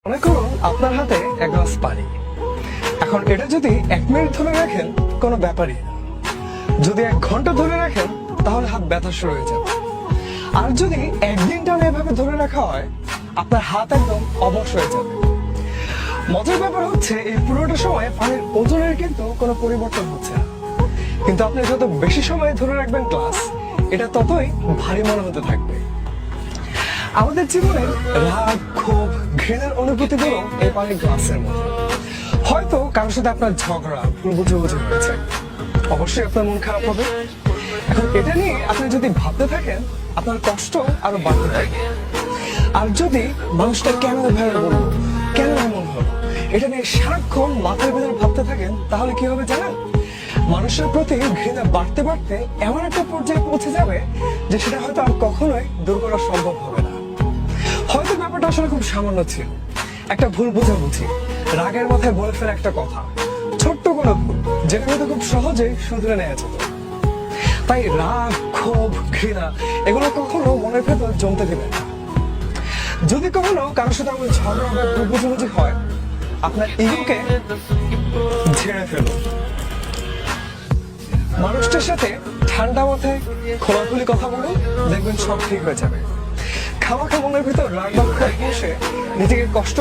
মনে করুন আপনার হাতে এক গ্লাস পানি। এখন এটা যদি 1 মিনিট ধরে রাখেন কোনো ব্যাপারই না, যদি 1 ঘন্টা ধরে রাখেন তাহলে হাত ব্যথা শুরু হয়ে যাবে। আর যদি 1 দিন টানা এভাবে ধরে রাখা হয় আপনার হাত একদম অবশ হয়ে যাবে। মজার ব্যাপার হচ্ছে এই পুরোটা সময় পানির ওজনের কিন্তু কোনো পরিবর্তন হচ্ছে না, কিন্তু আপনি যত বেশি সময় ধরে রাখবেন গ্লাস, এটা ততই ভারী মনে হতে থাকবে। আমাদের জীবনের রাগ, ক্ষোভ, ঘৃণার অনুভূতিগুলো এই পানির গ্লাসের মতো। হয়তো কারোর সাথে আপনার ঝগড়া, ভুল বুঝাবুঝি হয়েছে, অবশ্যই আপনার মন খারাপ হবে। এখন এটা নিয়ে আপনি যদি ভাবতে থাকেন আপনার কষ্ট আরো বাড়তে থাকবে। আর যদি মানুষটা কেন এভাবে বলবো, কেন এমন হলো, এটা নিয়ে সারাক্ষণ মাথার ভেতরে ভাবতে থাকেন, তাহলে কি হবে জানেন? মানুষের প্রতি ঘৃণা বাড়তে বাড়তে এমন একটা পর্যায়ে পৌঁছে যাবে যে সেটা হয়তো আর কখনোই দূর করা সম্ভব হবে না। হয়তো ব্যাপারটা আসলে খুব সামান্য ছিল, একটা ভুল বোঝাবুঝি, রাগের মাথায় বলে ফেলা একটা কথা, ছোট্ট কোনো ভুল যেটা হয়তো খুব সহজে শুধরে নেওয়া যেত। তাই রাগ, ক্ষোভ, ঘৃণা এগুলো কখনো মনের ভেতর জমতে দেবেন না। যদি কখনো কারোর সাথে আমার ঝগড়া বা ভুল বোঝাবুঝি হয়, আপনার ইগোকে ঝেড়ে ফেলুন। মানুষটার সাথে ঠান্ডা মাথায় খোলাখুলি কথা বলুন, দেখবেন সব ঠিক হয়ে যাবে। খাওয়া মনের ভিতর রাগ বা ক্ষোভ বসে নিজেকে কষ্ট